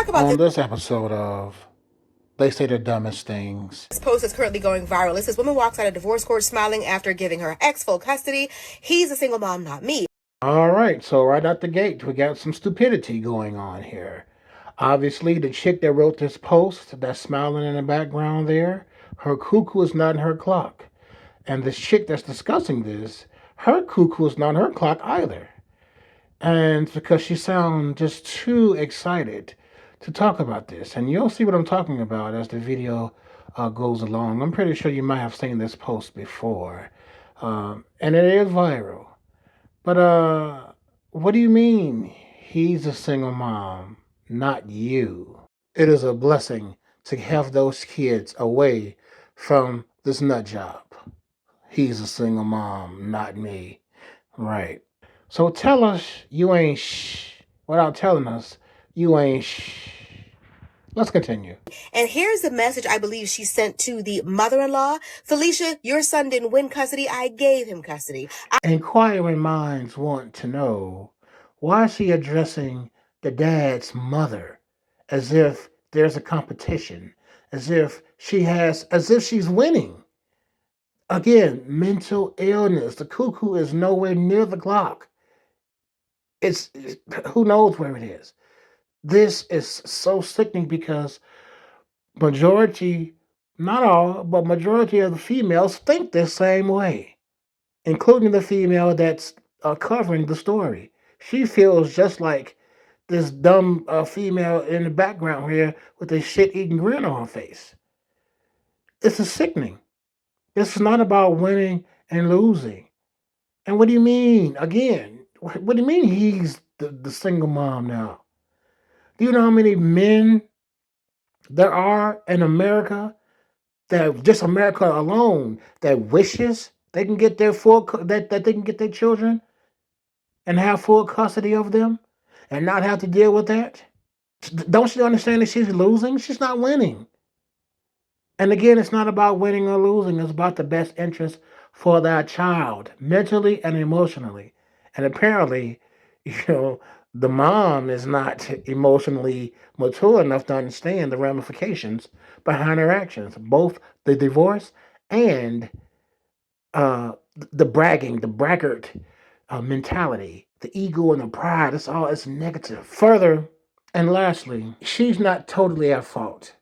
about On this episode of They Say the Dumbest Things. this post is currently going viral. It says, woman walks out of divorce court smiling after giving her ex full custody. He's a single mom, not me. All right, so right out the gate, we got some stupidity going on here. Obviously, the chick that wrote this post, that's smiling in the background there, her cuckoo is not in her clock. And this chick that's discussing this, her cuckoo is not in her clock either. And because she sounds just too excited to talk about this. And you'll see what I'm talking about as the video goes along. I'm pretty sure you might have seen this post before. And it is viral. But what do you mean he's a single mom, not you? It is a blessing to have those kids away from this nut job. He's a single mom, not me. Right. So tell us you ain't without telling us you ain't Let's continue. And here's the message I believe she sent to the mother-in-law. Felicia, your son didn't win custody. I gave him custody. Inquiring minds want to know, why is she addressing the dad's mother as if there's a competition, as if she's winning? Again, mental illness. The cuckoo is nowhere near the clock. It's who knows where it is. This is so sickening because majority, not all, but majority of the females think the same way, including the female that's covering the story. She feels just like this dumb female in the background here with a shit-eating grin on her face. This is sickening. This is not about winning and losing. And what do you mean? Again, what do you mean he's the single mom now? Do you know how many men there are in America, that just America alone, that wishes they can get their that they can get their children and have full custody of them and not have to deal with that? Don't you understand that she's losing? She's not winning. And again, it's not about winning or losing. It's about the best interest for that child, mentally and emotionally. And apparently, you know, the mom is not emotionally mature enough to understand the ramifications behind her actions, both the divorce and the bragging, the braggart mentality, the ego and the pride. It's negative. Further, and lastly, she's not totally at fault.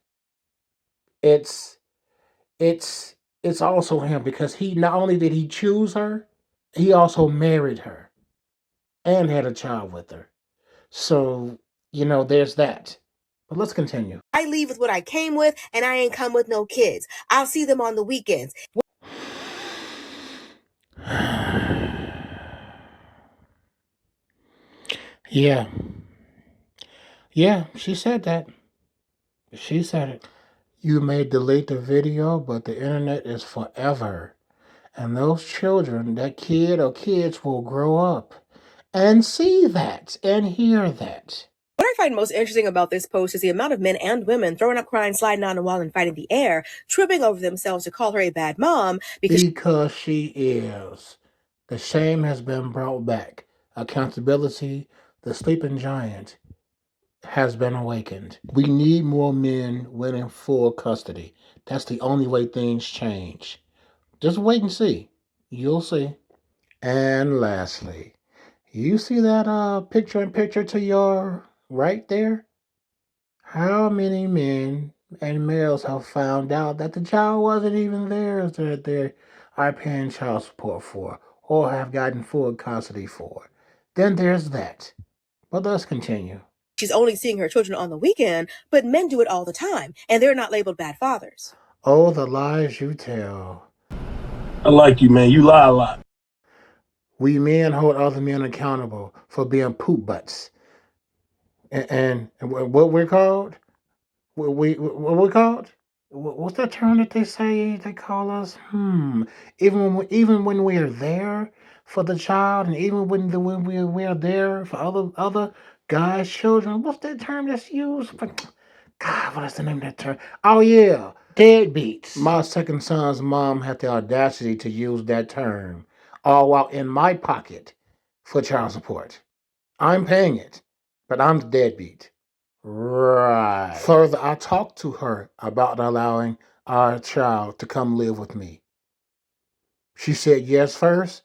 It's it's it's also him, because he not only did he choose her, he also married her and had a child with her. So, there's that. But let's continue. I leave with what I came with, and I ain't come with no kids. I'll see them on the weekends. Yeah. Yeah, she said that. She said it. You may delete the video, but the internet is forever. And those children, that kid or kids, will grow up and see that and hear that. What I find most interesting about this post is the amount of men and women throwing up, crying, sliding on the wall, and fighting the air, tripping over themselves to call her a bad mom because she is. The shame has been brought back. Accountability, the sleeping giant, has been awakened. We need more men winning full custody. That's the only way things change. Just wait and see. You'll see. And lastly, you see that picture in picture to your right there? How many men and males have found out that the child wasn't even theirs that they are paying child support for or have gotten full custody for? Then there's that. But let's continue. she's only seeing her children on the weekend, but men do it all the time, and they're not labeled bad fathers. Oh, the lies you tell. I like you, man. You lie a lot. We men hold other men accountable for being poop butts. And what we're called? What we're called? What's that term that they say they call us? Even when we are there for the child, and even when we are there for other guys' children. What's that term that's used? God, what is the name of that term? Oh yeah, deadbeats. My second son's mom had the audacity to use that term, all while in my pocket for child support. I'm paying it, but I'm the deadbeat. Right. Further, I talked to her about allowing our child to come live with me. She said yes first,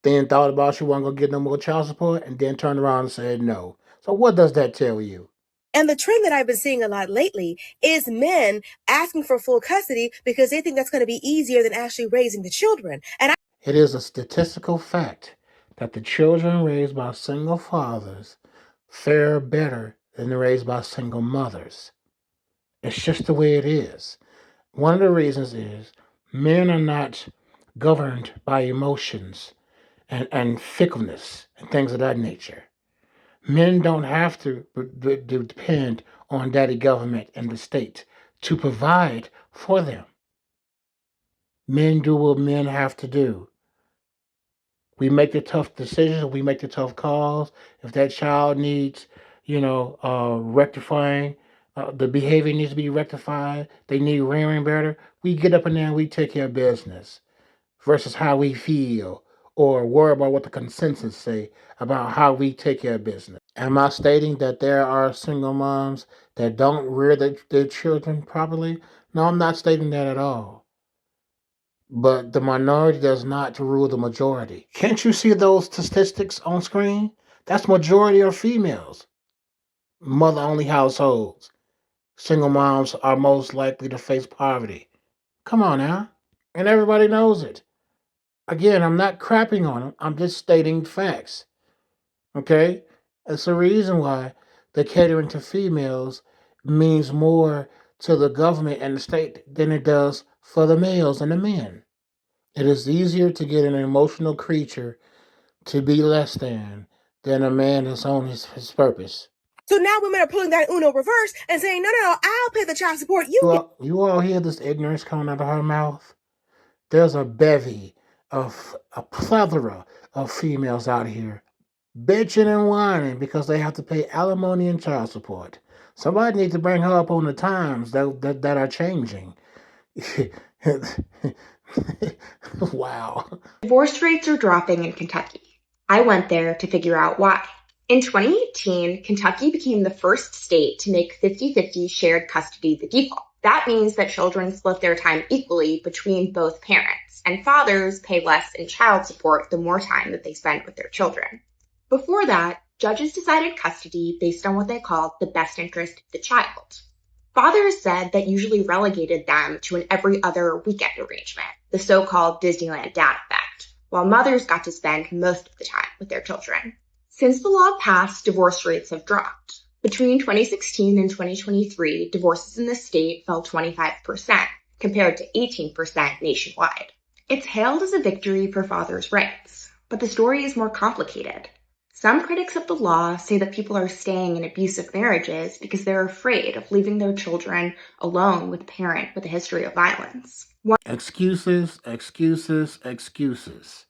then thought about she wasn't going to get no more child support, and then turned around and said no. So what does that tell you? And the trend that I've been seeing a lot lately is men asking for full custody because they think that's going to be easier than actually raising the children. And it is a statistical fact that the children raised by single fathers fare better than they're raised by single mothers. It's just the way it is. One of the reasons is men are not governed by emotions and fickleness and things of that nature. Men don't have to depend on daddy government and the state to provide for them. Men do what men have to do. We make the tough decisions. We make the tough calls. If that child needs, rectifying, the behavior needs to be rectified. They need rearing better. We get up in there and we take care of business versus how we feel or worry about what the consensus say about how we take care of business. Am I stating that there are single moms that don't rear their children properly? No, I'm not stating that at all. But the minority does not rule the majority. Can't you see those statistics on screen? That's majority of females. Mother-only households. Single moms are most likely to face poverty. Come on now. And everybody knows it. Again, I'm not crapping on them. I'm just stating facts. Okay? It's the reason why the catering to females means more to the government and the state than it does for the males and the men. It is easier to get an emotional creature to be less than a man that's on his purpose. so now women are pulling that Uno reverse and saying, no, I'll pay the child support. You all hear this ignorance coming out of her mouth? There's a bevy of a plethora of females out here bitching and whining because they have to pay alimony and child support. Somebody needs to bring her up on the times that are changing. Wow. Divorce rates are dropping in Kentucky. I went there to figure out why. In 2018, Kentucky became the first state to make 50-50 shared custody the default. That means that children split their time equally between both parents, and fathers pay less in child support the more time that they spend with their children. Before that, judges decided custody based on what they called the best interest of the child. Fathers said that usually relegated them to an every other weekend arrangement, the so-called Disneyland dad effect, while mothers got to spend most of the time with their children. Since the law passed, divorce rates have dropped. Between 2016 and 2023, divorces in the state fell 25%, compared to 18% nationwide. It's hailed as a victory for fathers' rights, but the story is more complicated. Some critics of the law say that people are staying in abusive marriages because they're afraid of leaving their children alone with a parent with a history of violence. Excuses, excuses, excuses.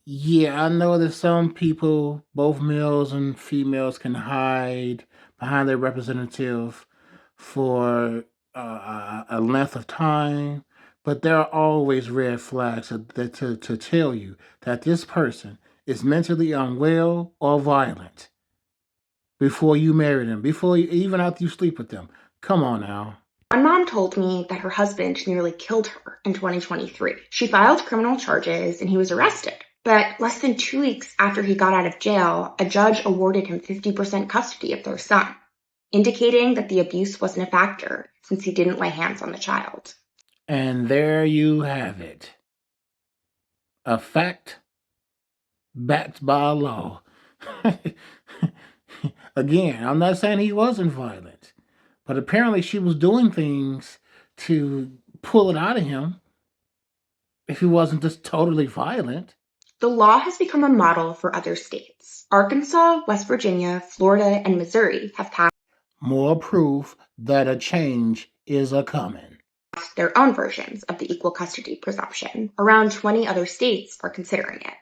Yeah, I know that some people, both males and females, can hide behind their representative for a length of time, but there are always red flags to tell you that this person is mentally unwell or violent before you marry them, even after you sleep with them. Come on now. One mom told me that her husband nearly killed her in 2023. She filed criminal charges and he was arrested. But less than 2 weeks after he got out of jail, a judge awarded him 50% custody of their son, indicating that the abuse wasn't a factor since he didn't lay hands on the child. And there you have it. A fact backed by law. Again, I'm not saying he wasn't violent, but apparently she was doing things to pull it out of him if he wasn't just totally violent. The law has become a model for other states. Arkansas, West Virginia, Florida, and Missouri have passed more proof that a change is a-coming. Their own versions of the equal custody presumption. Around 20 other states are considering it.